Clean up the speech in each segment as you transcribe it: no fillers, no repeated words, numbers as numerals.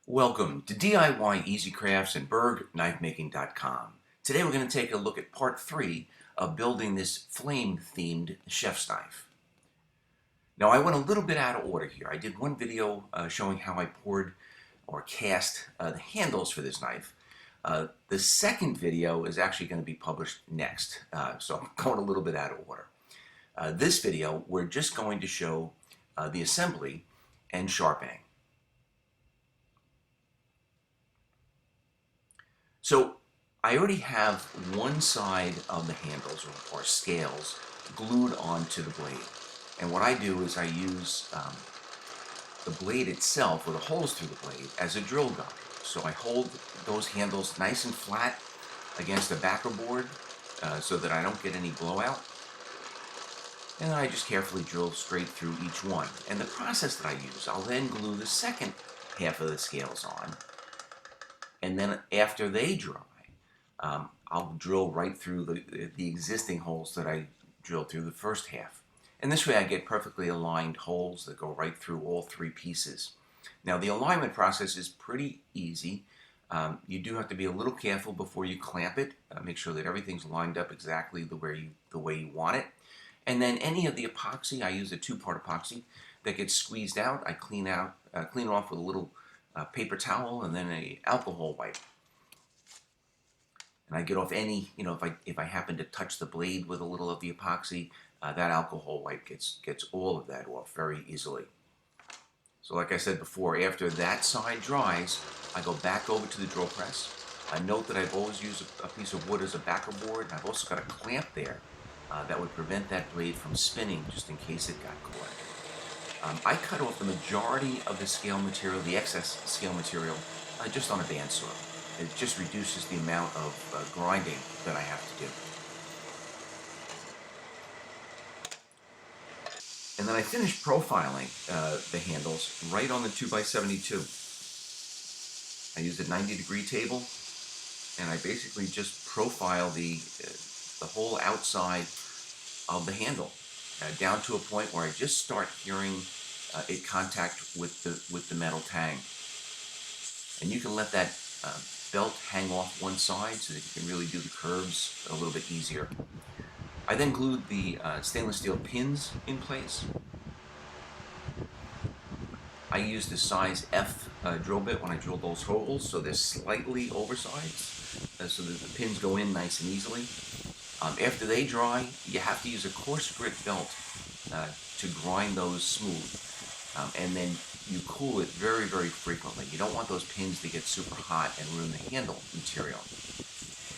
Welcome to DIY Easy Crafts and Knifemaking.com. Today we're going to take a look at part 3 of building this flame-themed chef's knife. Now I went a little bit out of order here. I did one video showing how I poured or cast the handles for this knife. The second video is actually going to be published next, so I'm going a little bit out of order. This video we're just going to show the assembly and sharpening. So I already have one side of the handles or scales glued onto the blade. And what I do is I use the blade itself, or the holes through the blade, as a drill gun. So I hold those handles nice and flat against the backer board so that I don't get any blowout. And then I just carefully drill straight through each one. And the process that I use, I'll then glue the second half of the scales on. And then after they dry, I'll drill right through the existing holes that I drilled through the first half. And this way I get perfectly aligned holes that go right through all three pieces. Now the alignment process is pretty easy. You do have to be a little careful before you clamp it. Make sure that everything's lined up exactly the way you want it. And then any of the epoxy, I use a two-part epoxy that gets squeezed out. I clean it off with a little paper towel and then a alcohol wipe. And I get off any, if I happen to touch the blade with a little of the epoxy, that alcohol wipe gets all of that off very easily. So like I said before, after that side dries, I go back over to the drill press. I note that I've always used a piece of wood as a backer board, and I've also got a clamp there that would prevent that blade from spinning just in case it got caught. I cut off the majority of the scale material, the excess scale material, just on a bandsaw. It just reduces the amount of grinding that I have to do. And then I finish profiling the handles right on the 2x72. I use a 90-degree table, and I basically just profile the whole outside of the handle down to a point where I just start hearing it contact with the metal tang. And you can let that belt hang off one side so that you can really do the curves a little bit easier. I then glued the stainless steel pins in place. I used the size F drill bit when I drilled those holes, so they're slightly oversized, so that the pins go in nice and easily. After they dry, you have to use a coarse grit belt to grind those smooth. And then you cool it very, very frequently. You don't want those pins to get super hot and ruin the handle material.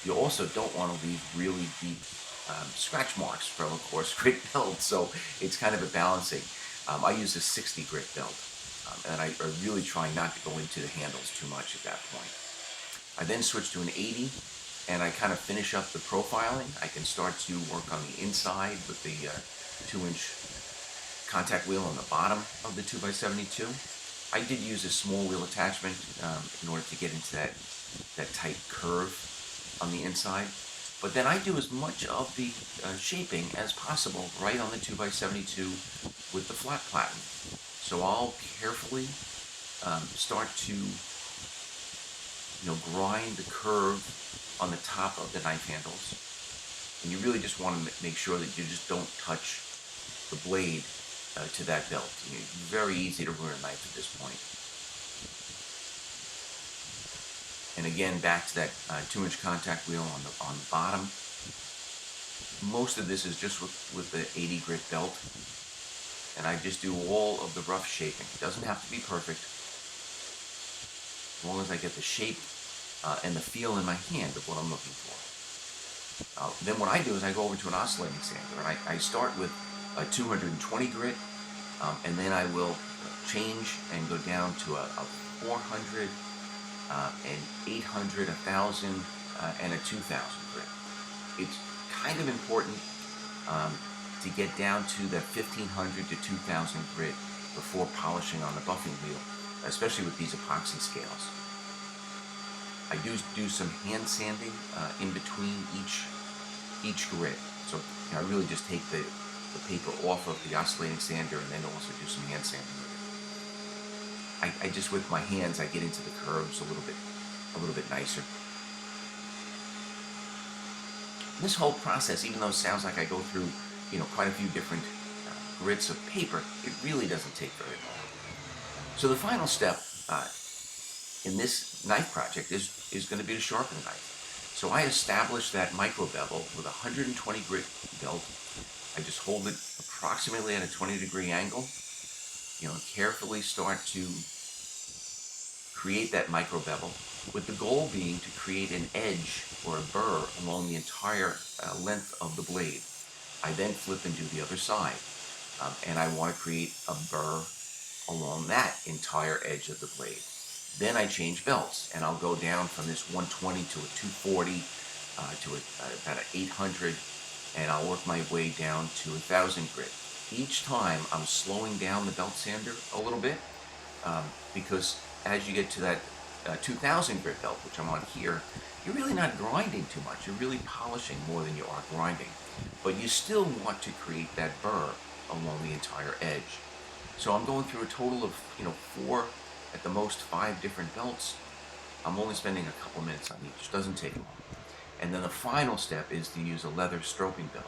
You also don't want to leave really deep scratch marks from a coarse grit belt, so it's kind of a balancing. I use a 60 grit belt, and I really try not to go into the handles too much at that point. I then switch to an 80, and I kind of finish up the profiling. I can start to work on the inside with the 2-inch contact wheel on the bottom of the 2x72. I did use a small wheel attachment in order to get into that tight curve on the inside. But then I do as much of the shaping as possible right on the 2x72 with the flat platen. So I'll carefully start to grind the curve on the top of the knife handles. And you really just want to make sure that you just don't touch the blade to that belt. It's very easy to ruin a knife at this point. And again, back to that 2-inch contact wheel on the bottom. Most of this is just with the 80 grit belt, and I just do all of the rough shaping. It doesn't have to be perfect, as long as I get the shape and the feel in my hand of what I'm looking for. Then what I do is I go over to an oscillating sander, and I start with a 220 grit, and then I will change and go down to a 400, an 800, 1,000, and a 2,000 grit. It's kind of important to get down to that 1,500 to 2,000 grit before polishing on the buffing wheel, especially with these epoxy scales. I do some hand sanding in between each grit. So I really just take the paper off of the oscillating sander and then also do some hand sanding with it. I just, with my hands, I get into the curves a little bit nicer. This whole process, even though it sounds like I go through, quite a few different grits of paper, it really doesn't take very long. So the final step in this knife project is going to be to sharpen the knife. So I established that micro bevel with a 120 grit belt. I just hold it approximately at a 20-degree angle, and carefully start to create that micro bevel, with the goal being to create an edge or a burr along the entire length of the blade. I then flip and do the other side, and I want to create a burr along that entire edge of the blade. Then I change belts, and I'll go down from this 120 to a 240 to about an 800, and I'll work my way down to 1,000 grit. Each time I'm slowing down the belt sander a little bit, because as you get to that 2,000 grit belt, which I'm on here, you're really not grinding too much. You're really polishing more than you are grinding. But you still want to create that burr along the entire edge. So I'm going through a total of 4, at the most 5 different belts. I'm only spending a couple minutes on each. Doesn't take long. And then the final step is to use a leather stroping belt.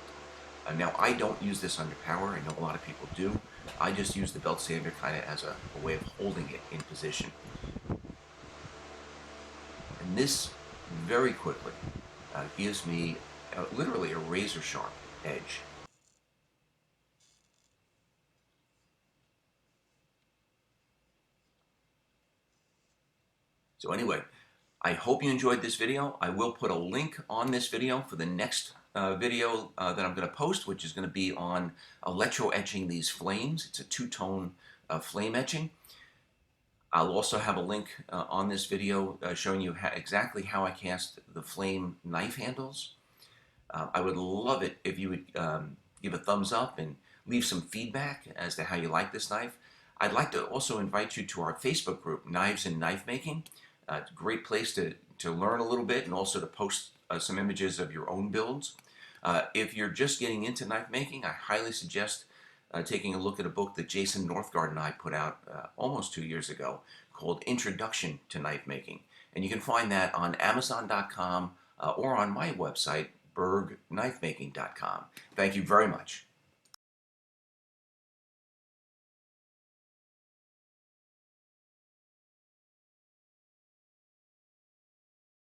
Now, I don't use this under power. I know a lot of people do. I just use the belt sander kind of as a way of holding it in position. And this very quickly gives me literally a razor sharp edge. So anyway, I hope you enjoyed this video. I will put a link on this video for the next video that I'm going to post, which is going to be on electro etching these flames. It's a two-tone flame etching. I'll also have a link on this video showing you exactly how I cast the flame knife handles. I would love it if you would give a thumbs up and leave some feedback as to how you like this knife. I'd like to also invite you to our Facebook group, Knives and Knife Making. It's a great place to learn a little bit and also to post some images of your own builds. If you're just getting into knife making, I highly suggest taking a look at a book that Jason Northgard and I put out almost 2 years ago called Introduction to Knife Making. And you can find that on Amazon.com or on my website, bergknifemaking.com. Thank you very much.